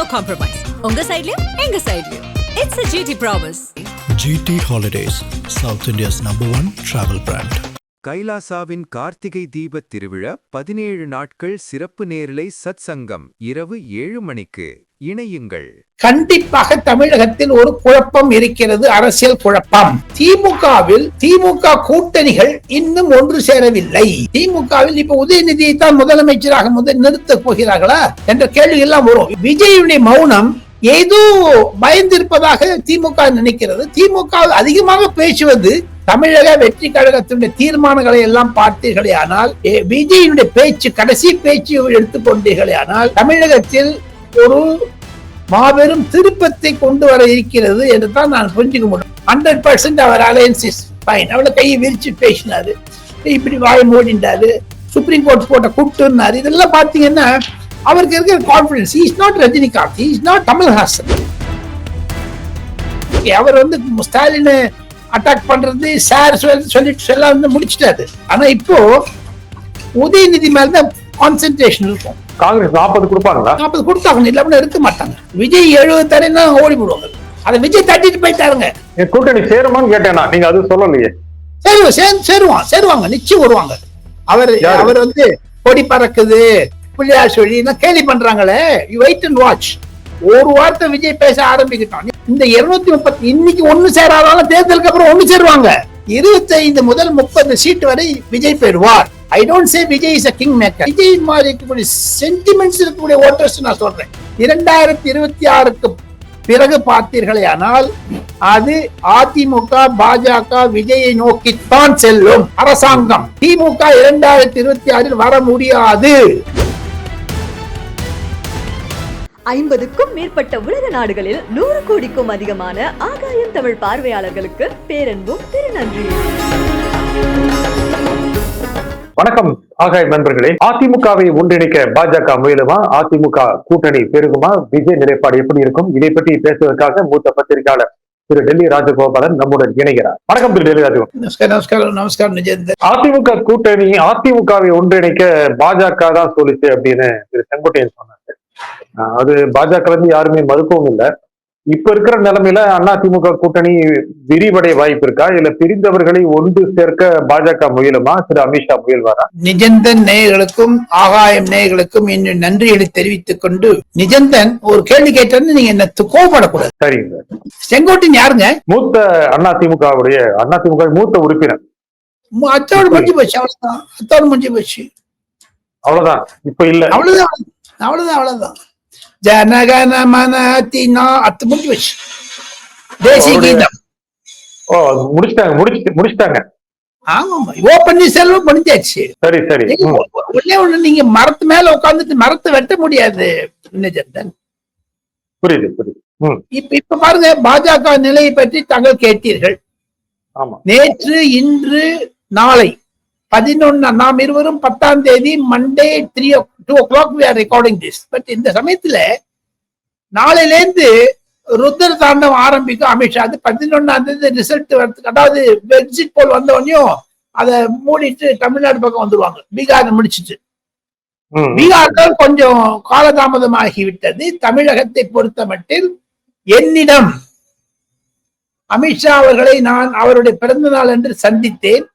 no compromise. உங்க சைடுலயும் எங்க சைடுலயும். It's a GT promise. GT Holidays, South India's #1 travel brand. கைலாசாவின் Karthigai தீபத் திருவிழா 17 நாட்கள் சிறப்பு நேரலை சத் சங்கம் இரவு 7 மணிக்கு இணையுங்கள். கண்டிப்பாக தமிழகத்தில் ஒரு குழப்பம் இருக்கிறது, அரசியல் குழப்பம். திமுக கூட்டணிகள் இன்னும் ஒன்று சேரவில்லை. திமுகவில் இப்ப உதயநிதியை தான் முதலமைச்சராக நிறுத்தப் போகிறார்களா என்ற கேள்வி எல்லாம் வரும். விஜயுடைய மௌனம் ஏதோ பயந்திருப்பதாக திமுக நினைக்கிறது. திமுக அதிகமாக பேசுவது தமிழக வெற்றி கழகத்தினுடைய தீர்மானங்களை எல்லாம் பார்த்தீர்களே ஆனால், விஜயினுடைய பேச்சு, கடைசி பேச்சு எடுத்துக்கொண்டீர்களே ஆனால், தமிழகத்தில் ஒரு மாபெரும் திருப்பத்தை கொண்டு வர இருக்கிறது என்று தான் நான் புரிஞ்சுக்க முடியும். 100% அவர் அலையன்ஸ் இஸ் ஃபைன். அவளை கையை விரிச்சு பேசினாரு, இப்படி வாய் மூடினாரு, சுப்ரீம் கோர்ட் போட்ட கூப்பிட்டுனாரு. இதெல்லாம் பாத்தீங்கன்னா அவருக்கு இருக்கிற confidence. he is not Rajinikanth, he is not Kamal Haasan. அவர் வந்து ஸ்டாலின் அட்டாக் பண்றது சார் சொல்லிட்டு எல்லாம் வந்து முடிச்சிட்டாரு. ஆனா இப்போ உதயநிதி மேலதான் கான்சென்ட்ரேஷன் இருக்கும். காங்கிரஸ் 40 கொடுப்பாங்களா? 40 கொடுத்தாங்க, இல்லாம இருக்க மாட்டாங்க. விஜய் 70 தரேன்னா ஓடி போடுவாங்க. அதை விஜய் தட்டிட்டு போயிட்டாருங்க. கூட்டணி சேருமான்னு கேட்டேனா, நீங்க அது சொல்லலையே. சேருவாங்க, நிச்சயம் வருவாங்க. அவர் வந்து கொடி பறக்குது, பிள்ளையார் சொல்லி கேலி பண்றாங்களே, யூ வெயிட் அண்ட் வாட்ச். ஒரு வார்த்தை விஜய் பேச ஆரம்பிக்கிட்டான். இந்த 230 இன்னைக்கு ஒண்ணு சேராதாலும் தேர்தலுக்கு அப்புறம் ஒண்ணு சேருவாங்க. 25 முதல் 30 சீட் வரை விஜய் பெறுவார். ஐ don't say Vijay is a king maker. Vijay மாதிரி இருக்கக்கூடிய சென்டிமெண்ட்ஸ் இருக்கக்கூடிய ஓட்டர்ஸ் நான் சொல்றேன். 2026க்கு பிறகு பார்த்தீர்களே ஆனால் அது அதிமுக பாஜக விஜயை நோக்கித்தான் செல்லும் அரசாங்கம். திமுக 2026 வர முடியாது. 50க்கும் மேற்பட்ட உலக நாடுகளில் 100 கோடிக்கும் அதிகமான ஆகாயம் தமிழ் பார்வையாளர்களுக்கு பேரன்பும் திருநன்றியும். வணக்கம் ஆகாயம் நண்பர்களே. அதிமுகவை ஒன்றிணைக்க பாஜக முயலுமா? அதிமுக கூட்டணி பெருகுமா? விஜய் நிலைப்பாடு எப்படி இருக்கும்? இதை பற்றி பேசுவதற்காக மூத்த பத்திரிகையாளர் திரு டெல்லி ராஜகோபாலன் நம்முடன் இணைகிறார். வணக்கம் திரு டெல்லி ராஜகோபாலன். நமஸ்காரம் நிஜேந்தர். அதிமுக கூட்டணி அதிமுகவை ஒன்றிணைக்க பாஜக தான் சொல்லிச்சு அப்படின்னு திரு செங்கோட்டையன் சொன்னார். அது பாஜக வந்து யாருமே மறுக்கவும் இல்லை. இப்ப இருக்கிற நிலைமையில அதிமுக கூட்டணி விரிவடைய வாய்ப்பு இருக்கா, இல்ல பிரிந்தவர்களை ஒன்று சேர்க்க பாஜக முயலுமா? திரு அமித்ஷா முயல்வாரா? நிஜந்தன் நேயர்களுக்கும் ஆகாயம் நேயர்களுக்கும் இன்னும் நன்றிகளை தெரிவித்துக் கொண்டு, நிஜந்தன் ஒரு கேள்வி கேட்டது, நீங்க என்ன கோபப்படக்கூடாது. சரிங்க. செங்கோட்டையன் யாருங்க? மூத்த அதிமுக மூத்த உறுப்பினர். அத்தோடு முடிஞ்சு போச்சு. அவ்வளவுதான், அத்தோடு முடிஞ்சு போச்சு. அவ்வளவுதான். இப்ப இல்ல. அவ்வளவுதான். ஜனகன மனதினா அத்து முடிஞ்சு போச்சு. தேசிய கீதம். ஓ, முடிச்சிட்டாங்க. ஆமா, ஓ பன்னீர்செல்வம் முடிஞ்சாச்சு. சரி. ஒண்ணே ஒண்ணு, நீங்க மரத்து மேல உட்கார்ந்துட்டு மரத்தை வெட்ட முடியாது. புரியுது. இப்ப பாருங்க, பாஜக நிலையை பற்றி தாங்கள் கேட்டீர்கள். நேற்று, இன்று, நாளை 11 நாம் இருவரும் 10ஆம் தேதி Monday 2 o'clock we are recording this. But இந்த சமயத்துல நாளையிலேருந்து ருத்ர தாண்டவம் ஆரம்பிக்கும் அமித்ஷா. அது 11ஆம் தேதி ரிசல்ட் வரதுக்கு, அதாவது எக்ஸிட் போல் வந்த உடனேயும் அதை மூடிட்டு தமிழ்நாடு பக்கம் வந்துருவாங்க. பீகார் முடிச்சுட்டு பீகார் தான் கொஞ்சம் காலதாமதமாகிவிட்டது. தமிழகத்தை பொறுத்த மட்டில் என்னிடம் அமித்ஷா அவர்களை நான் அவருடைய பிறந்த நாள் என்று சந்தித்தேன்.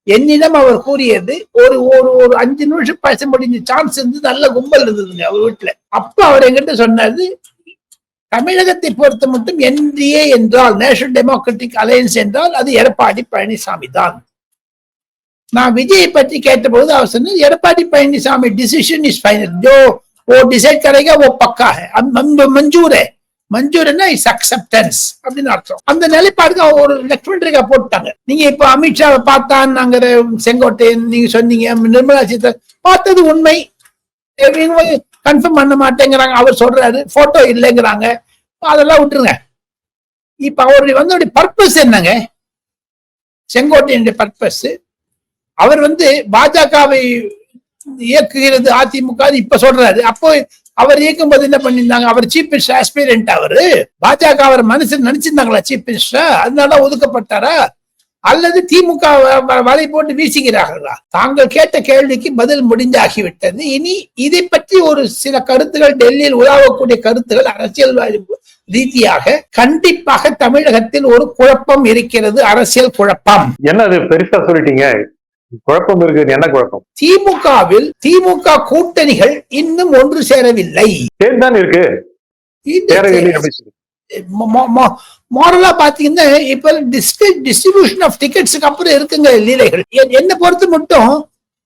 என்னிடம் அவர் கூறியது, ஒரு 5 நிமிஷம் பேச முடிஞ்ச சான்ஸ் இருந்து, நல்ல கும்பல் இருந்ததுங்க அவர் வீட்டுல. அப்ப அவர் என்கிட்ட சொன்னது, தமிழகத்தை பொறுத்த மட்டும் என்டிஏ என்றால், நேஷனல் டெமோக்ராட்டிக் அலையன்ஸ் என்றால் அது எடப்பாடி பழனிசாமி தான். நான் விஜயை பற்றி கேட்டபோது அவர் சொன்னது, Edappadi Palaniswami decision is final, Joe वो डिसाइड करेगा वो पक्का है, मंजूर है. மஞ்சூர்னா இஸ் அக்செப்டன்ஸ் அப்படின்னு அர்த்தம். அந்த நிலைப்பாடுக்கு ஒரு லெக்மெண்ட்ரிக்கா போட்டாங்க. நீங்க இப்ப அமித்ஷாவை பார்த்தான், நாங்க செங்கோட்டையன் நீங்க சொன்னீங்க, நிர்மலா சீதாராமன் பார்த்தது உண்மை, கன்ஃபார்ம் பண்ண மாட்டேங்கிறாங்க. அவர் சொல்றாரு போட்டோ இல்லைங்கிறாங்க, அதெல்லாம் விட்டுருங்க. இப்ப அவருடைய வந்து பர்பஸ் என்னங்க? செங்கோட்டையனுடைய பர்பஸ், அவர் வந்து பாஜகவை இயக்குகிறது அதிமுக இப்ப சொல்றாரு. அப்போ அவர் இயக்கும் போது என்ன பண்ணிருந்தாங்க? அவர் சீஃப் மினிஸ்டர் ஆஸ்பிரண்ட், அவரு பாஜக அவர் மனசுல நினைச்சிருந்தாங்களா சீஃப் மினிஸ்டர்? அதனால ஒதுக்கப்பட்டாரா? அல்லது திமுக வலை போட்டு வீசுகிறார்களா? தாங்கள் கேட்ட கேள்விக்கு பதில் முடிந்தாகிவிட்டது. இனி இதை பற்றி ஒரு சில கருத்துகள், டெல்லியில் உலாவக்கூடிய கருத்துகள் அரசியல் ரீதியாக கண்டிப்பாக தமிழகத்தில் ஒரு குழப்பம் இருக்கிறது, அரசியல் குழப்பம். என்ன அது பெருசா சொல்லிட்டீங்க, குழப்பம் இருக்குது, என்ன குழப்பம்? திமுகவில் திமுக கூட்டணிகள் இன்னும் ஒன்று சேரவில்லை. சேர்ந்தான் இருக்கு. மாரலா பாத்தீங்கன்னா இப்ப டிஸ்ட்ரிபியூஷன் ஆஃப் டிக்கெட்ஸுக்கு அப்புறம் இருக்குங்க லீலைகள். என்ன பொறுத்து மட்டும்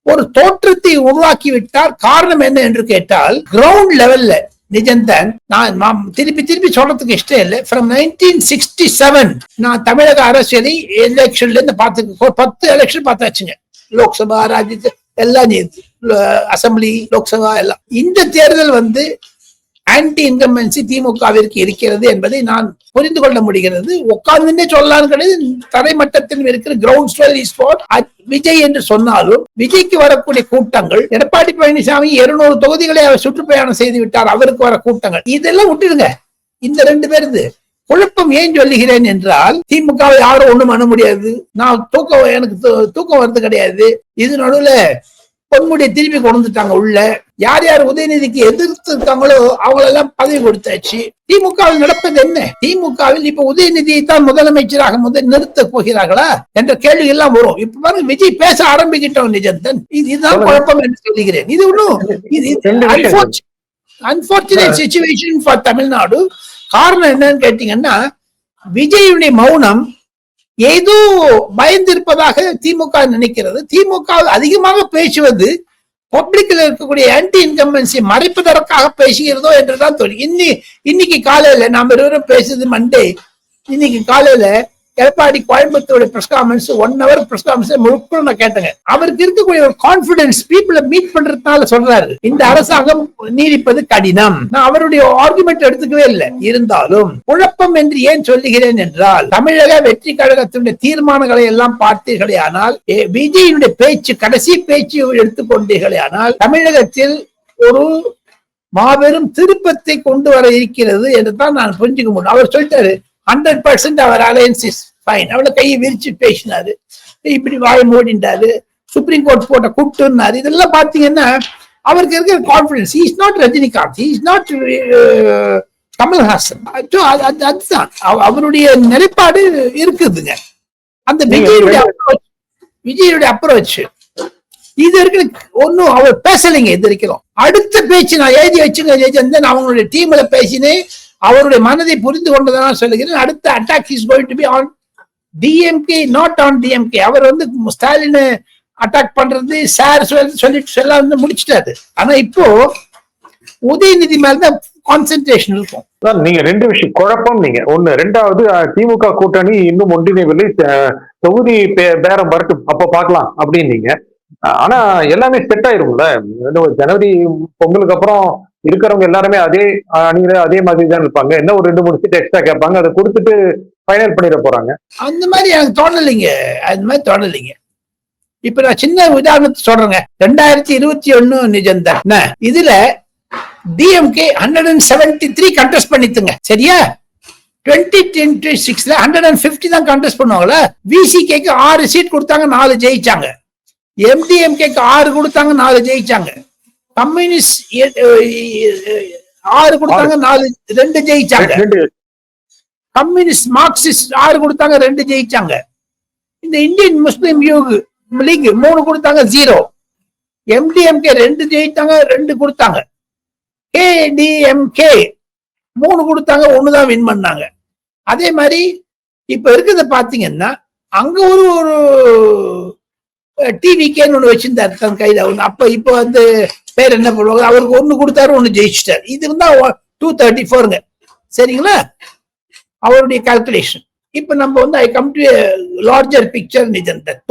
ஒரு தோற்றத்தை உருவாக்கி விட்டார். காரணம் என்ன என்று கேட்டால், கிரவுண்ட் லெவல்ல நிஜம்தான். நான் திருப்பி சொல்றதுக்கு இஷ்டம் இல்லை. ஃப்ரம் 1967 நான் தமிழக அரசியலை எலெக்ஷன்ல இருந்து பார்த்து 10 எலெக்ஷன் பார்த்தாச்சுங்க. லோக்சபா, ராஜ்யசபா எல்லாம், அசம்பிளி, லோக்சபா எல்லாம். இந்த தேர்தல் ஆன்டி இன்கம்பன்சி திமுகவிற்கு இருக்கிறது என்பதை நான் புரிந்து கொள்ள முடிகிறது. உட்கார்ந்து சொல்லலாம் கிடையாது, தரைமட்டத்தில் இருக்கிற ground swell is for Vijay என்று சொன்னாலும், விஜய்க்கு வரக்கூடிய கூட்டங்கள், எடப்பாடி பழனிசாமி 200 தொகுதிகளை அவர் சுற்றுப்பயணம் செய்து விட்டார், அவருக்கு வர கூட்டங்கள் இதெல்லாம் விட்டுடுங்க. இந்த 2 பேருது குழப்பம் ஏன் சொல்லுகிறேன் என்றால், திமுக யாரும் ஒண்ணும் பண்ண முடியாது. எனக்கு தூக்கம் வருது கிடையாது. இது நடுவுல பொன்முடியை திருப்பி கொண்டுட்டாங்க உள்ள. யார் யார் உதயநிதிக்கு எதிர்த்து இருக்காங்களோ அவங்களெல்லாம் பதவி கொடுத்தாச்சு. திமுகவில் நடப்பது என்ன? திமுகவில் இப்ப உதயநிதியை தான் முதலமைச்சராக நிறுத்த போகிறார்களா என்ற கேள்வி எல்லாம் வரும். இப்ப பாருங்க, விஜய் பேச ஆரம்பிக்கிட்டோம். நிஜந்தன், இதுதான் குழப்பம் என்று சொல்லுகிறேன். இது ஒன்னும் அன்பார்ச்சுனேட் சிச்சுவேஷன் ஃபார் தமிழ்நாடு. காரணம் என்னன்னு கேட்டீங்கன்னா, விஜயுடைய மௌனம் ஏதோ பயந்திருப்பதாக திமுக நினைக்கிறது. திமுக அதிகமாக பேசுவது பப்ளிக்ல இருக்கக்கூடிய ஆன்டி இன்கம்பன்சி மறைப்பதற்காக பேசுகிறதோ என்றுதான் தோணும். இன்னைக்கு காலையில நாம இருவரும் பேசுது மண்டே. இன்னைக்கு காலையில Edappadi Coimbatore press conference 1 hour press conference முழுக்க நான் கேட்டேங்க. அவருக்கு இருக்கக்கூடிய ஒரு கான்பிடன்ஸ், பீப்புளை மீட் பண்றதுனால சொல்றாரு, இந்த அரசாங்கம் நீடிப்பது கடினம். நான் அவருடைய ஆர்குமெண்ட் எடுத்துக்கவே இல்லை. இருந்தாலும் குழப்பம் என்று ஏன் சொல்லுகிறேன் என்றால், தமிழக வெற்றி கழகத்தினுடைய தீர்மானங்களை எல்லாம் பார்த்தீர்களே ஆனால், விஜயினுடைய பேச்சு, கடைசி பேச்சு எடுத்துக்கொண்டீர்களே ஆனால், தமிழகத்தில் ஒரு மாபெரும் திருப்பத்தை கொண்டு வர இருக்கிறது என்று தான் நான் புரிஞ்சுக்க முடியும். அவர் சொல்லிட்டாரு 100% அவர் அலையன்ஸ் இஸ் ஃபைன். அவளை கையை விரிச்சு பேசினாரு, இப்படி வாய மூடிண்டாரு, சுப்ரீம் கோர்ட் போட்ட கூட்டுனாரு. இதெல்லாம் பாத்தீங்கன்னா அவருக்கு இருக்கிற confidence. He is not Rajinikanth, he is not Kamal Haasan. அதுதான் அவருடைய நிலைப்பாடு இருக்குதுங்க. அந்த விஜயுடைய அப்ரோச் இது இருக்கு. ஒன்னும் அவர் பேசலைங்க. இது இருக்கிறோம். அடுத்த பேச்சு நான் எழுதி வச்சுங்க. அவங்களுடைய டீம்ல பேசினேன், அவருடைய மனதை புரிந்து கொண்டதான் சொல்லுகிறேன். அடுத்த attack is going to be on DMK, not on DMK. அவர் ஸ்டாலின் அட்டாக் பண்றது சார் சொல்லிட்டு சொல்ல முடிச்சிட்டாரு. ஆனா இப்போ உதயநிதி மேலதான் கான்சென்ட்ரேஷன் இருக்கும். நீங்க 2 விஷயம் குழப்பம். நீங்க ஒண்ணு, 2வது திமுக கூட்டணி இன்னும் ஒன்றிணைவில்லை, தொகுதி பேரம் வரட்டும், அப்ப பாக்கலாம் அப்படின்னு. ஆனா எல்லாமே செட் ஆயிரும்ல. ஜனவரி பொங்கலுக்கு அப்புறம் இருக்கிறவங்க எல்லாருமே அதே அணியில அதே மாதிரி தான் இருப்பாங்க. என்ன ஒரு 2-3 சீட் எக்ஸ்ட்ரா கேட்பாங்க, அதை கொடுத்துட்டு ஃபைனல் பண்ணிட போறாங்க. அந்த மாதிரி எனக்கு தோணலைங்க. அந்த மாதிரி தோணலைங்க. இப்ப நான் சின்ன உதாரணத்தை சொல்றேங்க. 2021 நிஜம்தான். இதுல டிஎம்கே 173 கண்டெஸ்ட் பண்ணிட்டுங்க, சரியா? 2026ல 150 தான் கண்டெஸ்ட் பண்ணுவாங்களா? விசிகேக்கு 6 சீட் கொடுத்தாங்க, 4 ஜெயிச்சாங்க. எம்டிஎம்கேக்கு 6 கொடுத்தாங்க, 4 ஜெயிச்சாங்க. கம்யூனிஸ்ட் 6 கொடுத்தாங்க, 2 ஜெயிச்சாங்க. கம்யூனிஸ்ட் மார்க்சிஸ்ட் 6 கொடுத்தாங்க, 2 ஜெயிச்சாங்க. இந்த இந்தியன் முஸ்லிம் லீக் 3 கொடுத்தாங்க, 0. எம்டிஎம்கே 2 ஜெயித்தாங்க, 2 கொடுத்தாங்க. கேடிஎம்கே 3 கொடுத்தாங்க, 1 தான் வின் பண்ணாங்க. அதே மாதிரி இப்ப இருக்கிறத பாத்தீங்கன்னா, அங்க ஒரு டிவிகேன்னு ஒண்ணு வச்சிருந்தாரு தன் கையில. அப்ப இப்ப பேர் என்ன பண்ணுவாங்க, அவருக்கு 1 கொடுத்தாரு, 1 ஜெயிச்சிட்டாரு. இது 234ங்க, சரிங்களா? அவருடைய கால்குலேஷன். இப்ப நம்ம I come to larger picture.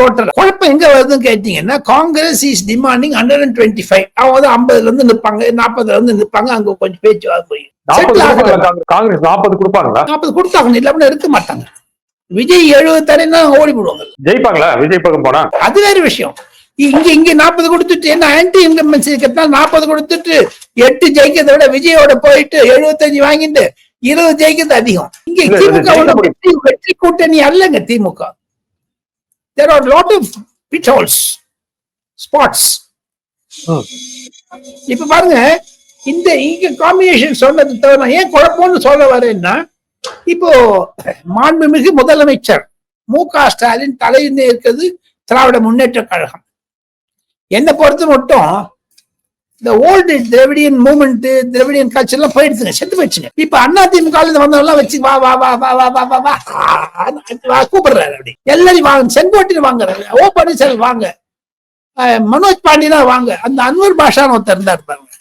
Total குழப்பம் எங்க வருதுன்னு கேட்டீங்கன்னா, காங்கிரஸ் இஸ் டிமாண்டிங் 125. அவங்க 50ல இருந்து நிற்பாங்க, 40ல இருந்து நிற்பாங்க. அங்க கொஞ்சம் பேச்சு போய் காங்கிரஸ் 40 கொடுப்பாங்களா? 40 கொடுத்தாங்க, இல்லாம இருக்க மாட்டாங்க. விஜய் 70 தரேன்னா ஓடி போடுவாங்க. ஜெயிப்பாங்களா விஜய் பக்கம் போனா? அது வேற விஷயம். இங்க 40 கொடுத்துட்டு என்ன ஆன்டி இன்கம்பன்சி இருக்கிறதுனால 40 கொடுத்துட்டு 8 ஜெயிக்கிறத விட விஜயோட போயிட்டு 75 வாங்கிட்டு 20 ஜெயிக்கிறது அதிகம். இங்க திமுக வெற்றி கூட்டணி அல்லங்க. திமுக there are a lot of pitfalls, spots. இப்ப பாருங்க, இந்த இங்க காம்பினேஷன் சொன்னது தவிர நான் ஏன் குழப்பம்னு சொல்ல வரேன்னா, இப்போ மாண்புமிகு முதலமைச்சர் மு.க. ஸ்டாலின் தலையில இருக்கிறது திராவிட முன்னேற்ற கழகம். என்ன பொறுத்த மட்டும் இந்த old Dravidian movement, Dravidian culture எல்லாம் போயிடுச்சுங்க, செத்து போயிடுச்சுங்க. இப்ப அதிமுக வந்தவெல்லாம் வச்சு வா வா வா வா வா வா வா வா கூப்பிடுறாரு. அப்படி எல்லாரும் வாங்க, செங்கோட்டையன் வாங்குறாரு, ஓ பன்னீர்செல்வம் வாங்க, மனோஜ் பாண்டியனா வாங்க, அந்த அன்வர் பாஷான்னு ஒருத்தர் இருந்தாரு பாருங்க.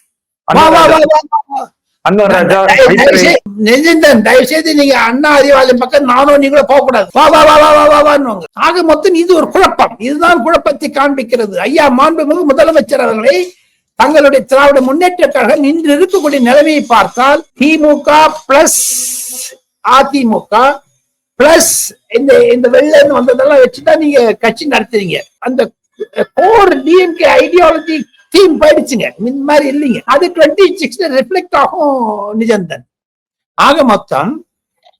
தயவு செய்து நீங்க அண்ணா அறிவாலயம் பக்கம் நானும் நீங்களும் போக கூடாது. வா வா வா வா வா வான்னு. ஆக மொத்தம் இது ஒரு குழப்பம். இதுதான் குழப்பத்தை காண்பிக்கிறது. ஐயா மாண்புமிகு முதலமைச்சர் அவர்களை தங்களுடைய திராவிட முன்னேற்ற கழகம் இன்று இருக்கக்கூடிய நிலைமையை பார்த்தால் திமுக பிளஸ் அதிமுக பிளஸ் இந்த வெள்ள வந்ததெல்லாம் வச்சுதான் நீங்க கட்சி நடத்துறீங்க. அந்த கோர் டிஎம்கே ஐடியாலஜி தீம் போயிடுச்சுங்க. இந்த மாதிரி இல்லைங்க. அது 26 ரிஃப்ளெக்ட் ஆகும் நிஜந்தன். ஆக மொத்தம்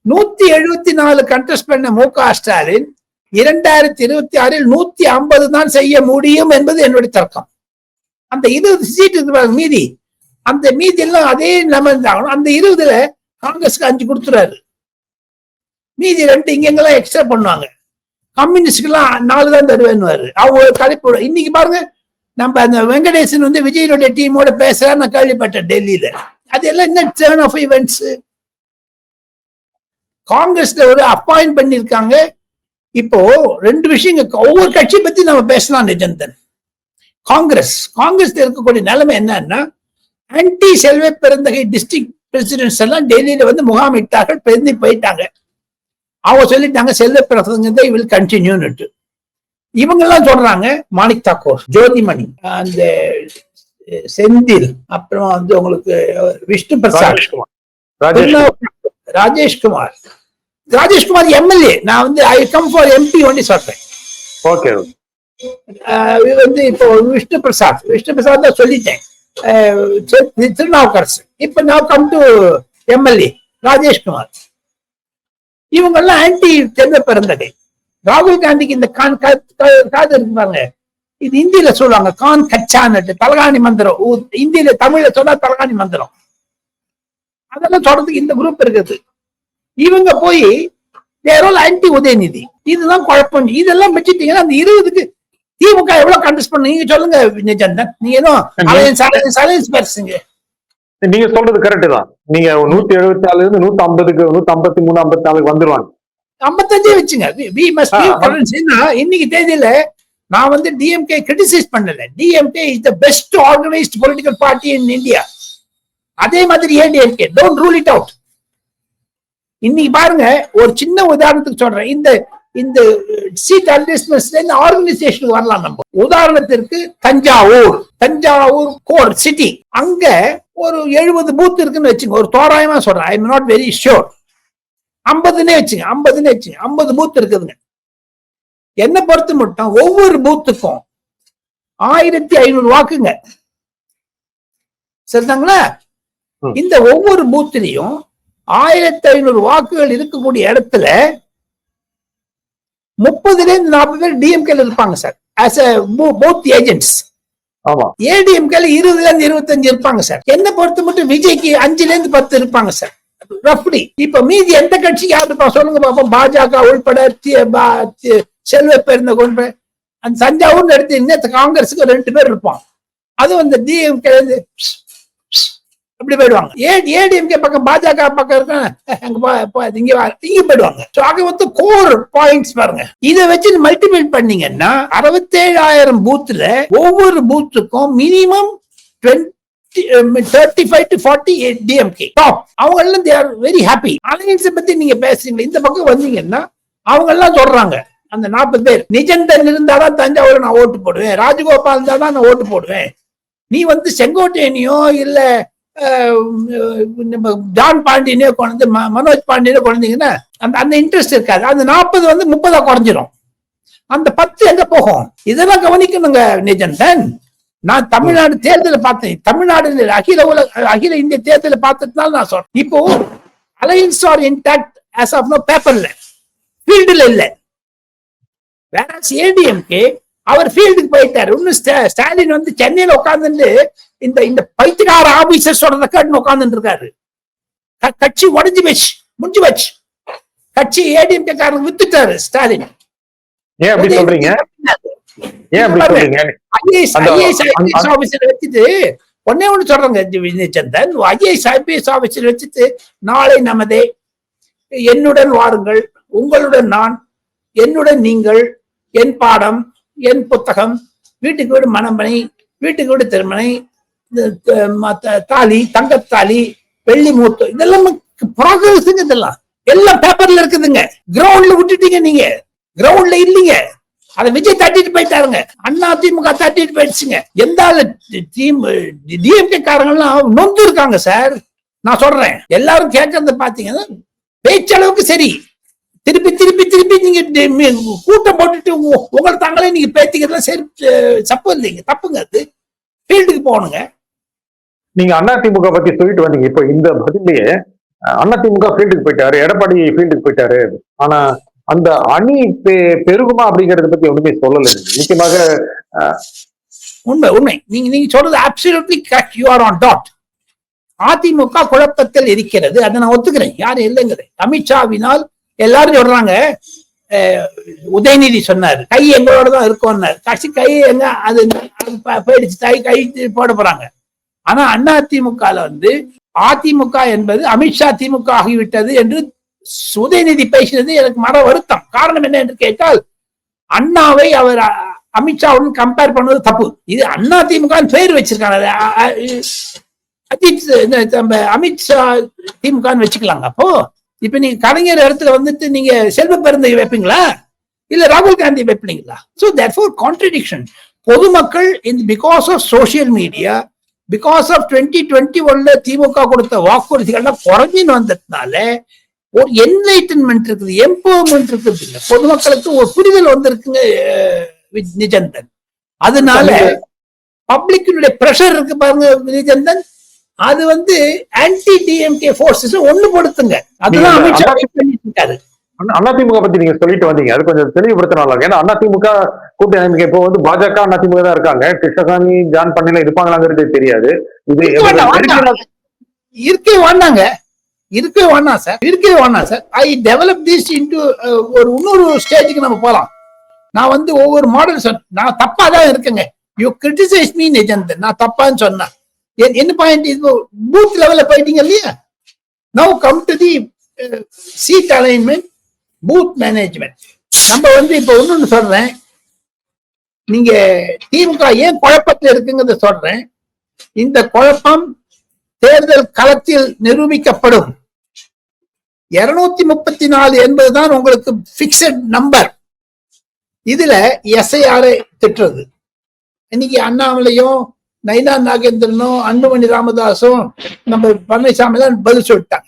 174 கண்டெஸ்ட் பண்ண மு.க. ஸ்டாலின் 2026 150 தான் செய்ய முடியும் என்பது என்னுடைய தர்க்கம். அந்த 20 சீட் இருக்கு மீதி, அந்த மீதி எல்லாம் அதே நம்ம அந்த 20ல காங்கிரஸ்க்கு 5 கொடுத்துறாரு, மீதி 2 இங்கெல்லாம் எக்ஸ்ட்ரா பண்ணுவாங்க. கம்யூனிஸ்டுக்கு எல்லாம் 4 தான் தருவேன்னு அவங்க தலைப்பு. இன்னைக்கு பாருங்க, நம்ம அந்த வெங்கடேசன் விஜயனுடைய டீமோட பேசுறாரு, நான் கேள்விப்பட்டேன் டெல்லியில. அது எல்லாம் என்ன டர்ன் ஆஃப் ஈவென்ட்ஸ். காங்கிரஸ்ல ஒரு அப்பாயிண்ட் பண்ணிருக்காங்க. இப்போ 2 விஷயம் ஒவ்வொரு கட்சி பத்தி நம்ம பேசலாம் நிஜந்தன். காங்கிரஸ்ல இருக்கக்கூடிய நிலைமை என்னன்னா, anti Selva Perunthagai district president's எல்லாம் டெல்லியில முகாமிட்டார்கள், பெருந்தி போயிட்டாங்க. அவங்க சொல்லிட்டாங்க செல்வ பெருந்தகை வில் கண்டினியூ. இவங்க எல்லாம் சொல்றாங்க, மாணிக் தாக்கூர், ஜோதிமணி, அந்த செந்தில், அப்புறம் உங்களுக்கு விஷ்ணு பிரசாத், ராஜேஷ்குமார் எம்எல்ஏ. நான் I come for MP only சொல்றேன். ஓகே. இப்போ விஷ்ணு பிரசாத் தான் சொல்லிட்டேன், திருநாவுக்கரசு. இப்ப நான் கம் டு எம்எல்ஏ ராஜேஷ்குமார். இவங்க எல்லாம் ஆன்டி செல்வ பெருந்தகை. ராகுல் காந்திக்கு இந்த காது இருப்பாங்க, இது இந்தியில சொல்லுவாங்க கான் கச்சான்னு, தலகாணி மந்திரம். இந்தியில தமிழ்ல சொன்னா தலகாணி மந்திரம். அதெல்லாம் சொல்றதுக்கு இந்த குரூப் இருக்குது. இவங்க போய் ஆன்டி உதயநிதி. இதுதான் குழப்பம். இதெல்லாம் வச்சுட்டீங்கன்னா அந்த 20க்கு திமுக எவ்வளவு கண்டெஸ்ட் பண்ண நீங்க சொல்லுங்க நிஜந்தன். நீங்க ஏதோ பேசுங்க. நீங்க சொல்றது கரெக்ட் தான். நீங்க 174 இருந்து 150க்கு 153 54 வந்துருவாங்க. 55 வச்சுங்க. இன்னைக்கு தேதியில நான் டிஎம்கே கிரிட்டிசைஸ் பண்ணல. DMK is the best organised political party in India. அதே மாதிரி ADMK, don't rule it out. இன்னைக்கு பாருங்க, ஒரு சின்ன உதாரணத்துக்கு சொல்றேன். இந்த சீட் அட்ஜஸ்ட்மெண்ட் ஆர்கனைசேஷன் வரலாம். நம்ம உதாரணத்திற்கு தஞ்சாவூர் கோர் சிட்டி, அங்க ஒரு 70 பூத் இருக்குன்னு வச்சுங்க. ஒரு தோராயமா சொல்றேன், I am not very sure. 50னே வச்சுங்க, 50 பூத் இருக்குதுங்க. என்ன பொறுத்து மட்டும் ஒவ்வொரு பூத்துக்கும் 1500 வாக்குங்க. சரிதாங்களா? இந்த ஒவ்வொரு பூத்திலையும் 1500 வாக்குகள் இருக்கக்கூடிய இடத்துல 30ல இருந்து 40 பேர் டிஎம்கேல இருப்பாங்க sir, as a both agents. ஏடிஎம்கேல 20ல இருந்து 25 இருப்பாங்க சார். என்ன பொறுத்து மட்டும் விஜய்க்கு 5ல இருந்து 10 இருப்பாங்க சார். ரஃப்லி. இப்ப மீதி எந்த கட்சி யாருப்பா சொல்லுங்க பாப்போம். பாஜக உள்பட செல்வ பெருந்தகை அந்த தஞ்சாவூர் எடுத்து காங்கிரஸுக்கு 2 பேர் இருப்பான். அது டிஎம்கே அப்படி போயிடுவாங்க. ஏடிஎம்கே பக்கம் பாஜக பக்கம் இருக்க இங்க போயிடுவாங்க. கோர் பாயிண்ட்ஸ் பாருங்க. இதை வச்சு மல்டிபிள் பண்ணீங்கன்னா 67,000 பூத்துல ஒவ்வொரு பூத்துக்கும் மினிமம் 35 to 40 டிஎம்கே டாப். அவங்க எல்லாம் they are very happy. Alliance பத்தி நீங்க பேசுறீங்க. இந்த பக்கம் வந்தீங்கன்னா அவங்க எல்லாம் சொல்றாங்க, அந்த 40 பேர் நிஜந்தன் இருந்தாதான் தஞ்சாவூர் நான் ஓட்டு போடுவேன், ராஜகோபால் இருந்தாதான் நான் ஓட்டு போடுவேன். நீ செங்கோட்டையனையோ இல்ல ஜான் பாண்டியனோ கொண்டு மனோஜ் பாண்டியனோ குழந்தீங்கன்னா அந்த இன்ட்ரெஸ்ட் இருக்காது. அந்த 40 30 குறைஞ்சிரும். அந்த 10 எங்க போகும்? இதெல்லாம் கவனிக்கணுங்க நிஜந்தன். நான் தமிழ்நாடு தேர்தலை பார்த்தேன். தமிழ்நாடு அகில இந்திய தேர்தலை பார்த்ததுனால நான் சொல்றேன். இப்போ alliance are intact as of now பேப்பர்ல, ஃபீல்டுல இல்ல. வேற ஏடிஎம்கே அவர் ஃபீல்டுக்கு போயிட்டாரு. இன்னும் ஸ்டாலின் வந்து சென்னையில உட்கார்ந்துட்டு இந்த இந்த பைத்தியக்கார ஆபீசர்ஸோட ரெக்கார்டு உட்கார்ந்துட்டு இருக்காரு. கட்சி உடஞ்சு வச்சு முடிஞ்சு வச்சு கட்சி ஏடிஎம்கே காரங்க வித்துட்டாரு ஸ்டாலின். ஏன் அப்படி சொல்றீங்க? ஐஏஎஸ் ஆபீசர் வச்சுட்டு ஒன்னே ஒண்ணு சொல்றாங்க விஜயச்சந்திரன், ஐஏஎஸ் ஐபிஎஸ் ஆபீசர் வச்சுட்டு நாளை நமதே, என்னுடன் வாருங்கள், உங்களுடன் நான், என்னுடன் நீங்கள், என் பாடம், என் புத்தகம், வீட்டுக்கு வீடு மணமனை, வீட்டுக்கு வீடு திருமணை, தாலி, தங்கத்தாலி, வெள்ளி மூத்து, இதெல்லாம் ப்ராக்ரஸ்ங்க. இதெல்லாம் எல்லாம் பேப்பர்ல இருக்குதுங்க. கிரவுண்ட்ல விட்டுட்டீங்க, நீங்க கிரவுண்ட்ல இல்லீங்க. அதை விஜய் தட்டிட்டு போயிட்டாருங்க. அண்ணா திமுக தட்டிட்டு போயிடுச்சுங்க. எந்த டிஎம்கே காரங்கெல்லாம் நொந்து இருக்காங்க சார். நான் சொல்றேன், எல்லாரும் கேட்கறத பாத்தீங்கன்னா பேச்சளவுக்கு சரி. திருப்பி திருப்பி திருப்பி நீங்க கூட்டம் போட்டுட்டு உங்களை தாங்களே நீங்க பேத்திக்கிறதுலாம் சரி, தப்பு இல்லைங்க, தப்புங்க. அது ஃபீல்டுக்கு போகணுங்க. நீங்க அதிமுக பத்தி சொல்லிட்டு வந்தீங்க. இப்ப இந்த பதிலேயே அதிமுக ஃபீல்டுக்கு போயிட்டாரு, எடப்பாடி ஃபீல்டுக்கு போயிட்டாரு. ஆனா அந்த அணி பெருகுமா அப்படிங்கறத பத்தி ஒண்ணுமே சொல்லல. நிச்சயமாக உண்மை உண்மை. நீங்க சொல்றது absolutely correct. You are on dot. AIADMK குழப்பத்தில் இருக்கிறது, அதை நான் ஒத்துக்கிறேன், யாரும் இல்லைங்கிறேன். அமித்ஷாவினால் எல்லாரும் சொல்றாங்க, உதயநிதி சொன்னாரு கை எங்களோட தான் இருக்கும்னாரு. கட்சி கை எங்க அது போயிடுச்சு, கை போட போறாங்க. ஆனா அதிமுகல வந்து அதிமுக என்பது அமித்ஷா திமுக ஆகிவிட்டது என்று உதயநிதி பேசினது எனக்கு மன வருத்தம். காரணம் என்ன என்று கேட்டால், அண்ணாவை அவர் அமித்ஷாவுடன் கம்பேர் பண்ணது தப்பு. இது அண்ணா திமுக பேர் வச்சிருக்காங்க, அமித்ஷா திமுக வச்சுக்கலாங்க. அப்போ இப்ப நீங்க கலைஞர் இடத்துல வந்துட்டு நீங்க செல்வ பெருந்தை வைப்பீங்களா, இல்ல ராகுல் காந்தி வைப்பீங்களா? So therefore contradiction. பொதுமக்கள் because of social media, because of 2021 DMK கொடுத்த வாக்குறுதிகள்லாம் குறைஞ்சின்னு வந்ததுனால ஒரு என்லைட்டன்மெண்ட் இருக்குது, எம்பவர்மெண்ட் இருக்குது, இல்ல பொதுமக்களுக்கு ஒரு புரிதல் வந்திருக்குங்க விஜயச்சந்திரன். அதனால பப்ளிக்கினுடைய பிரஷர் இருக்கு பாருங்க விஜயச்சந்திரன், அது வந்து ஆன்டி டிஎம்கே போர்சஸ் ஒண்ணு படுத்துங்க. அதெல்லாம் அமித்ஷா பண்ணிட்டு இருக்காரு. அதிமுக பத்தி நீங்க சொல்லிட்டு வந்தீங்க, அது கொஞ்சம் தெளிவுபடுத்தினால. ஏன்னா அதிமுக கூட்டணி இப்போ வந்து பாஜக அதிமுக தான் இருக்காங்க. கிருஷ்ணசாமி ஜான் பண்ணல இருப்பாங்களாங்கிறது தெரியாது. இது இருக்கே வேண்டாங்க, இருக்கவே வேணாம் சார், இருக்கவே வேணாம் sir. I develop this into ஒரு இன்னொரு ஸ்டேஜுக்கு நம்ம போலாம். நான் வந்து ஒவ்வொரு மாடல் நான் தப்பா தான் இருக்குங்க. யூ கிரிட்டிசைஸ் மீ நிஜந்தன், நான் தப்பான்னு சொன்னேன். என்ன பாயிண்ட், இது பூத் லெவல்ல போயிட்டீங்க இல்லையா? Now come to the seat alignment, booth management. நம்ம வந்து இப்ப ஒண்ணு சொல்றேன், நீங்க திமுக ஏன் குழப்பத்தில் இருக்குங்கிறத சொல்றேன். இந்த குழப்பம் தேர்தல் களத்தில் நிரூபிக்கப்படும். 234 என்பதுதான் உங்களுக்கு பிக்சட் நம்பர். இதுல எஸ்ஐஆரை திட்டுறது. இன்னைக்கு அண்ணாமலையும் நைனா நாகேந்திரனும் அன்புமணி ராமதாசும் நம்ம பழனிசாமி தான் பதில் சொல்லிட்டாங்க.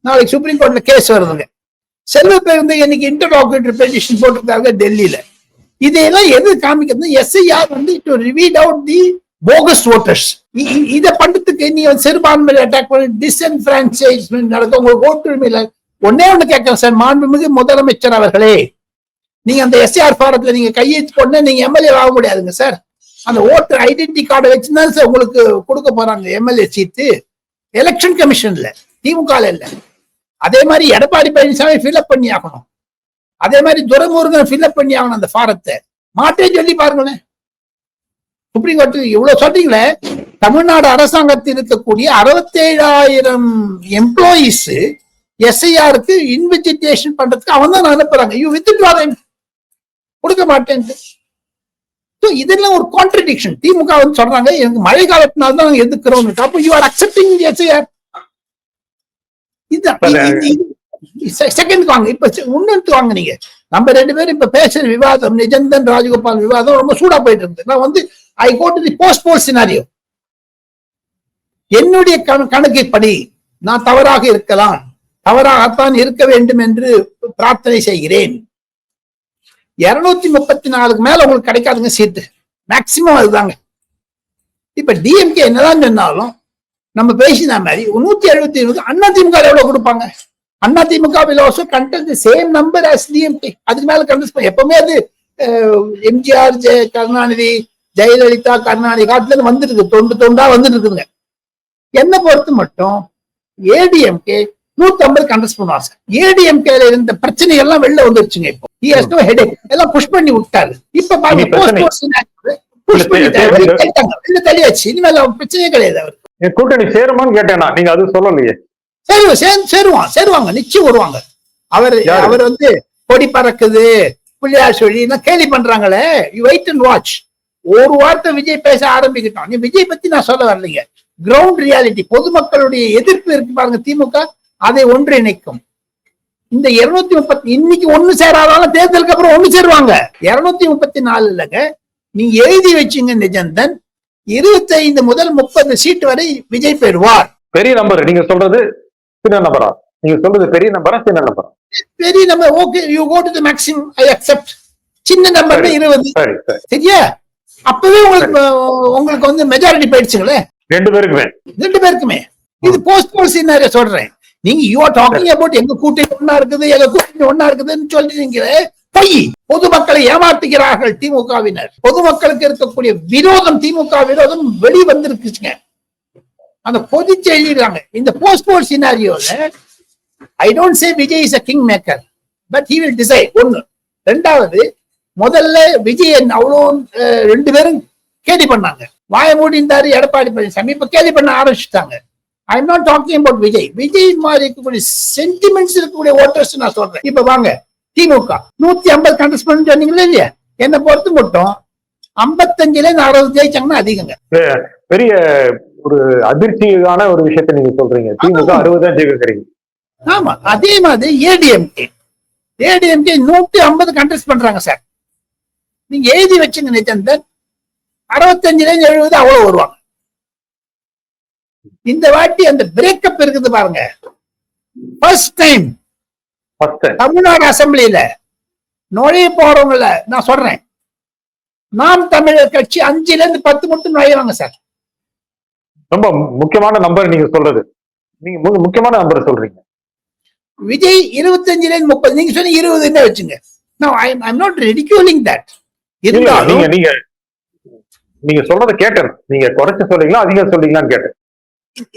நாளைக்கு சுப்ரீம் கோர்ட்ல கேஸ் வருதுங்க. செல்வ பெருந்தை இன்னைக்கு இன்டர்லாகுட்டரி பெட்டிஷன் போட்டிருக்காங்க டெல்லியில. இதையெல்லாம் எது காமிக்கிறது? எஸ்ஐஆர் வந்து to rivet out the focus voters. இத பண்றதுக்கு நீங்க சிறுபான்மையில அட்டாக் பண்ணி டிஸ்என்ஃபிரான்சைஸ்மென்ட் நடக்கும். உங்களுக்கு ஓட்டுரிமையில ஒன்னே ஒண்ணு கேட்கறேன் சார், மாண்புமிகு முதலமைச்சர் அவர்களே, நீங்க அந்த எஸ்ஆர் ஃபாரத்துல நீங்க கையெழுத்து போட நீங்க எம்எல்ஏ ஆக முடியாதுங்க சார். அந்த ஓட்டர் ஐடென்டி கார்டை வச்சுதான் சார் உங்களுக்கு கொடுக்க போறாங்க எம்எல்ஏ சீட்டு. எலெக்ஷன் கமிஷன்ல, திமுக இல்ல. அதே மாதிரி எடப்பாடி பழனிசாமி ஃபில்அப் பண்ணி ஆகணும். அதே மாதிரி துரைமுருகன் ஃபில்அப் பண்ணி ஆகணும் அந்த ஃபாரத்தை. மாட்டே சொல்லி பாருங்களேன். சுப்ரீம் கோர்ட் இவ்வளவு சொல்றீங்களே, தமிழ்நாடு அரசாங்கத்தில் இருக்கக்கூடிய 67,000 எம்ப்ளாயிஸ் எஸ்ஐஆருக்கு இன்விஜிடேஷன் பண்றதுக்கு அவன் தான் அனுப்புறாங்க. யூ வித்ட்ரா தேம், கொடுக்க மாட்டேன். இதெல்லாம் ஒரு கான்ட்ரடிக்ஷன். திமுக வந்து சொல்றாங்க எனக்கு மழை காலத்தினால தான் நாங்க எதிர்க்கிறோம். அப்போ you are accepting SIR. Second வாங்க, இப்ப முன்னெடுத்து வாங்க. நீங்க நம்ம ரெண்டு பேரும் இப்ப பேசுற விவாதம், நிஜந்தன் ராஜகோபால் விவாதம் ரொம்ப சூடா போயிட்டு இருக்கு. நான் வந்து I go to the post poll scenario. என்னுடைய கணக்குப்படி நான் தவறாக இருக்கலாம், தவறாகத்தான் இருக்க வேண்டும் என்று பிரார்த்தனை செய்கிறேன். 234 மேல உங்களுக்கு கிடைக்காதுங்க சீட்டு, மேக்சிமம் அதுதாங்க. இப்ப டிஎம்கே என்னதான் சொன்னாலும் நம்ம பேசின மாதிரி 177 அதிமுக எவ்வளவு கொடுப்பாங்க? AIADMK will also contest the same number as DMK. அதுக்கு மேல கண்டெஸ்ட் எப்பவுமே அது எம்ஜிஆர், கருணாநிதி, ஜெயலலிதா, கருணாநிதி காலத்துல இருந்து வந்துட்டு இருக்கு, தொண்டா வந்துட்டு இருக்குதுங்க. என்ன பொறுத்து மட்டும் ஏடிஎம்கே 150 கண்டஸ்ட் பண்ணுவாங்க சார். ஏடிஎம்கேல இருந்த பிரச்சனை எல்லாம் வெளில வந்துருச்சுங்க. இப்போ எல்லாம் புஷ் பண்ணி விட்டாரு. இப்ப தள்ளியாச்சு. இனிமேல் பிரச்சனையே கிடையாது. அவருக்கு கூட்டணி சேருமான்னு கேட்டேனா, நீங்க அது சொல்லலையே. சேருவாங்க, நிச்சயம் வருவாங்க. அவர் வந்து கொடி பறக்குது, பிள்ளையார் சொல்லி கேலி பண்றாங்களே, யூ வெயிட் அண்ட் வாட்ச். ஒரு வார்த்தை விஜய் பேச ஆரம்பிக்கிட்டோம். நீ விஜய் பத்தி நான் சொல்ல வரலைங்க. கிரவுண்ட் ரியாலிட்டி, பொதுமக்களுடைய எதிர்ப்பு இருக்கு பாருங்க திமுக, அதை ஒன்றிணைக்கும். இந்த 230 இன்னைக்கு ஒண்ணு சேராதாலும் தேர்தலுக்கு அப்புறம் ஒண்ணு சேருவாங்க. 234 இல்லைங்க, நீங்க எழுதி வச்சுங்க நிஜந்தன். 25 முதல் 30 சீட் வரை விஜய் பெறுவார். பெரிய நம்பர் நீங்க சொல்றது, சின்ன நம்பரா? நீங்க சொல்றது பெரிய நம்பரா சின்ன நம்பரா? பெரிய number. Okay, you go to the maximum, I accept. சின்ன நம்பர் 20. சரியா? அப்பவே உங்களுக்கு வந்து மெஜாரிட்டி போயிடுச்சுங்களே ரெண்டு பேருக்குமே. இது போஸ்ட் போல் சினாரியோ சொல்றேன். நீங்க யூ ஆர் டாக்கிங் அபவுட் எங்க கூட்டணி ஒண்ணா இருக்குது, எங்க கூட்டணி ஒண்ணா இருக்குதுன்னு சொல்றீங்களே, பொய். பொதுமக்களை ஏமாற்றுகிறார்கள் திமுகவினர். பொதுமக்களுக்கு இருக்கக்கூடிய விரோதம், திமுக விரோதம் வெளி வந்திருக்குங்க. அந்த கொதிச்சு எழுதிடுறாங்க. இந்த போஸ்ட் போல் சினாரியோல I don't say Vijay is a king maker, but he will decide. ஒண்ணு. ரெண்டாவது, முதல்ல விஜயன் அவ்வளோ 2 பேரும் கேலி பண்ணாங்க. வாய மூடிந்தாரு எடப்பாடி பழனிசாமி, இப்ப கேலி பண்ண ஆரம்பிச்சுட்டாங்க. ஐ am not talking about Vijay. Vijay மாதிரி இருக்கக்கூடிய சென்டிமெண்ட்ஸ் இருக்கக்கூடிய ஓட்டர்ஸ் நான் சொல்றேன். இப்ப வாங்க, திமுக 150 கண்டஸ்ட் பண்ணு சொன்னீங்களா இல்லையா? என்னை பொறுத்து மட்டும் 55ல 60 ஜெயிச்சாங்கன்னா அதிகங்க. பெரிய ஒரு அதிர்ச்சியான ஒரு விஷயத்தை நீங்க சொல்றீங்க. திமுக 60 ஜெயிக்கிறீங்க. ஆமா, அதே மாதிரி ஏடிஎம்கே 150 கண்டஸ்ட் பண்றாங்க சார். நீங்க எழுதி வச்சுங்க நிஜந்தன், 65ல 70 அவ்வளவு வருவாங்க. இந்த வாட்டி அந்த பிரேக்கப் இருக்குது பாருங்க. ஃபர்ஸ்ட் டைம் தமிழ்நாடு அசம்பிளியில நுழைய போறவங்கள நான் சொல்றேன், நாம் தமிழர் கட்சி 5ல இருந்து 10 மட்டும் நுழைவாங்க சார். ரொம்ப முக்கியமான நம்பர் நீங்க சொல்றது. நீங்க முக்கியமான நம்பர் சொல்றீங்க. விஜய் 25ல இருந்து 30, நீங்க சொன்ன 20 வச்சுங்க. Now I am not ridiculing that. நீங்க சொல்றத கேட்டேன். நீங்க குறைச்சு சொல்றீங்களா அதிகம் சொல்றீங்களான்னு கேட்டேன்.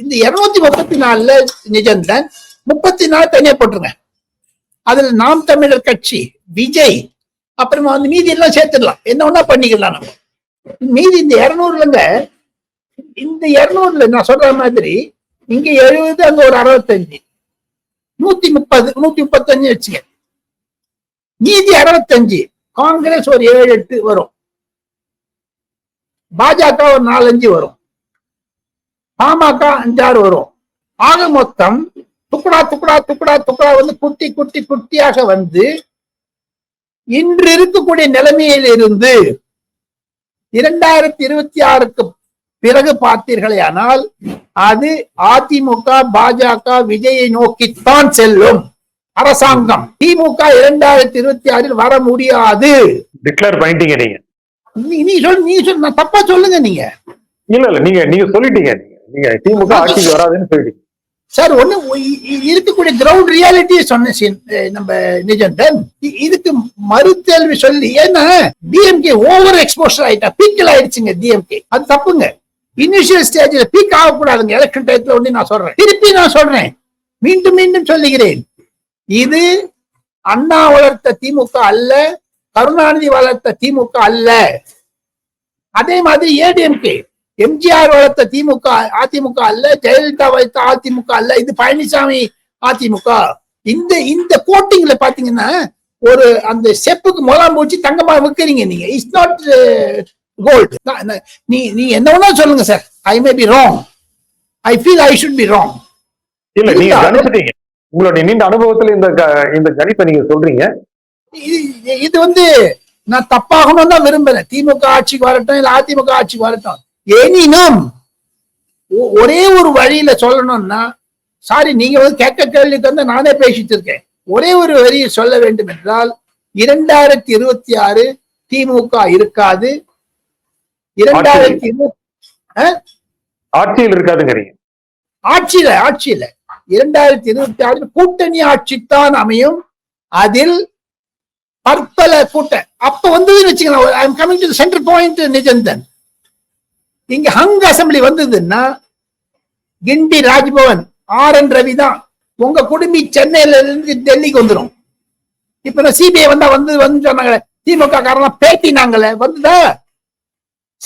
இந்த 234ல நிஜந்தன் 34 தனியா போட்டுருங்க. அதுல நாம் தமிழர் கட்சி, விஜய், அப்புறமா வந்து மீதி எல்லாம் சேர்த்துடலாம், என்ன ஒண்ணா பண்ணிக்கலாம் நம்ம. மீதி இந்த 200லங்க, இந்த 200ல நான் சொல்ற மாதிரி இங்க 70, அங்க ஒரு 65, 130, 135 வச்சுங்க. மீதி 65. காங்கிரஸ் ஒரு 7-8 வரும், பாஜக ஒரு 4-5 வரும், பாமக 5-6 வரும். ஆக மொத்தம் துக்குடா வந்து குட்டியாக வந்து இன்று இருக்கக்கூடிய நிலைமையில் இருந்து 2026க்கு பிறகு பார்த்தீர்களே ஆனால் அது அதிமுக, பாஜக, விஜயை நோக்கித்தான் செல்லும் அரசாங்கம். திமுக 2026ல் வர முடியாது. டிக்ளேர் பண்ணிட்டீங்க நீங்க நான் தப்பா சொல்லுங்க நீங்க. இல்ல நீங்க சொல்லிட்டீங்க. நீங்க திமுக ஆட்சிக்கு வராதுன்னு சொல்லிட்டீங்க சார். ஒண்ணு இருக்கக்கூடிய கிரவுண்ட் ரியாலிட்டி சொன்ன நம்ம நிஜந்தன். இதுக்கு மறுதேல்வி சொல்லி, ஏன்னா டிஎம்கே ஓவர் எக்ஸ்போஷர் ஆயிட்டா, பீக்கல் ஆயிடுச்சுங்க டிஎம்கே. அது தப்புங்க. இனிஷியல் ஸ்டேஜ்ல பீக் ஆகக்கூடாதுங்க. எலெக்ஷன் டயத்துல ஒண்ணு நான் சொல்றேன், திருப்பி நான் சொல்றேன், மீண்டும் சொல்லுகிறேன். இது அண்ணா வளர்த்த திமுக அல்ல, கருணாநிதி வளர்த்த திமுக அல்ல. அதே மாதிரி ஏடிஎம்கே எம்ஜிஆர் வளர்த்த திமுக அதிமுக அல்ல, ஜெயலலிதா வளர்த்த அதிமுக அல்ல, இது பழனிசாமி அதிமுக. இந்த கோட்டிங்ல பாத்தீங்கன்னா ஒரு அந்த செப்புக்கு முலாம் பூச்சி தங்கமா விற்கிறீங்க நீங்க. It's not gold. நீ என்ன வேணா சொல்லுங்க சார், I may be wrong, I feel I should be wrong. இல்ல நீங்க கணிச்சிட்டீங்க, உங்களுடைய நீண்ட அனுபவத்துல இந்த கணிப்பை நீங்க சொல்றீங்க. இது வந்து நான் தப்பாகணும் தான் விரும்புறேன். திமுக ஆட்சிக்கு வரட்டும், இல்ல அதிமுக ஆட்சிக்கு வரட்டும், எனினும் ஒரே ஒரு வழியில சொல்லணும்னா, சாரி நீங்க வந்து கேட்க கேள்விக்கு வந்து நானே பேசிட்டு இருக்கேன். ஒரே ஒரு வரியை சொல்ல வேண்டும் என்றால் 2026 திமுக இருக்காது. 2020 ஆட்சியில் இருக்காதுங்கிறீங்க. ஆட்சியில 2026 கூட்டணி ஆட்சித்தான் அமையும். அதில் பற்பல கூட்டம் அப்ப வந்ததுன்னு வச்சுக்கலாம். I am coming to central point Nijanthan. இங்க ஹங் அசம்பிளி வந்ததுன்னா கிண்டி ராஜ்பவன் RN ரவி தான். உங்க குடும்பி சென்னையில இருந்து டெல்லிக்கு வந்துடும். இப்ப சிபிஐ வந்து சொன்னாங்களே, திமுக காரணம் பேட்டினாங்களே, வந்துதா?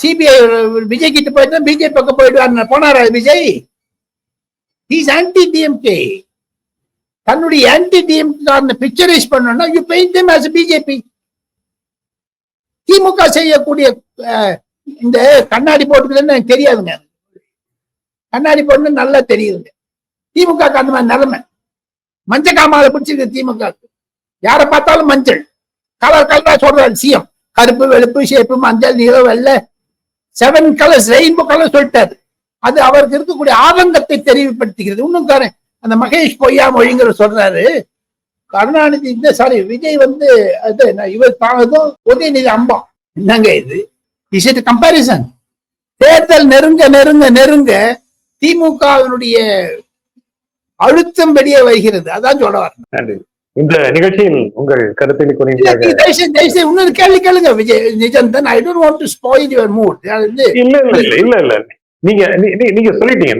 சிபிஐ விஜய் கிட்ட போயிட்டு பிஜேபி பக்கம் போயிட்டு போனாரா விஜய்? Is anti DMK. தன்னுடைய ஆன்டி டிஎம்கே பிக்சரைஸ் பண்ணணும்னா you paint them as BJP. DMK செய்யக்கூடிய இந்த கண்ணாடி போட்டுக்குதுன்னு எனக்கு தெரியாதுங்க. கண்ணாடி போட்டு நல்லா தெரியுதுங்க. திமுக அந்த மாதிரி நிலைமை. மஞ்சள் காமால பிடிச்சிருக்கு திமுக. யாரை பார்த்தாலும் மஞ்சள் கலர் கலரா சொல்றாரு சிஎம். கருப்பு, வெளுப்பு, சேப்பு, மஞ்சள், நீலம், வெள்ளை, 7 கலர்ஸ், ரெயின்போ கலர் சொல்லிட்டாரு. அது அவருக்கு இருக்கக்கூடிய ஆதங்கத்தை தெரிவுபடுத்துகிறது. இன்னும் அந்த மகேஷ் பொய்யா மொழிங்கிற சொல்றாரு, கருணாநிதி விஜய் வந்து இவர் தானதும் உதயநிதி அம்பா. என்னங்க இது? Is it comparison? தேர்தல் நெருங்க நெருங்க நெருங்க திமுகவினுடைய அழுத்தம் வெளியே வருகிறது. அதான் சொல்ல வரேன். இந்த நிகழ்ச்சியில் உங்கள் கருத்தில் இன்னொரு கேள்வி கேளுங்க Vijay Nijanthan. I don't want to spoil your mood. இல்ல நீங்க சொல்லிட்டீங்க.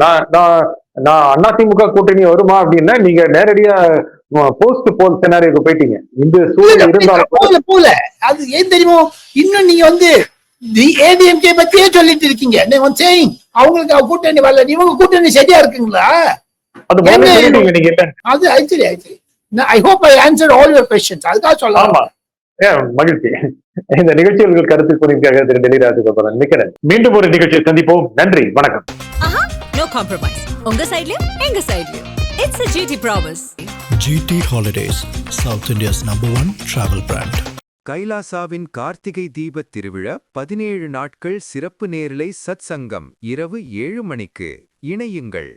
நான் அதிமுக கூட்டணி வருமா அப்படின்னா நீங்க நேரடியா போஸ்ட் போல் செனாரியோக்கு போயிட்டீங்க. இந்த சூழல் இருந்தாலும் போல அது ஏன் தெரியுமோ, இன்னும் நீங்க வந்து ஏடிஎம்கே பத்தியே சொல்லிட்டு இருக்கீங்க. அவங்களுக்கு கூட்டணி வரல, இவங்க கூட்டணி சரியா இருக்குங்களா? அது actually I hope I answered all your questions. அதுதான் சொல்லலாம். மகிழ்ச்சி. இந்த நிகழ்ச்சி உங்கள் கருத்து கூறியிருக்காக திரு டெல்லி ராஜகோபாலன் மிக்கிறேன். மீண்டும் ஒரு நிகழ்ச்சியை சந்திப்போம். நன்றி, வணக்கம். No compromise. உங்க சைடுலயும் எங்க சைடுலயும். It's a GT promise. GT Holidays, South India's #1 travel brand. கைலாசாவின் Karthigai தீபத் திருவிழா 17 நாட்கள் சிறப்பு நேரலை சத்சங்கம் இரவு 7 மணிக்கு. இணையுங்கள்.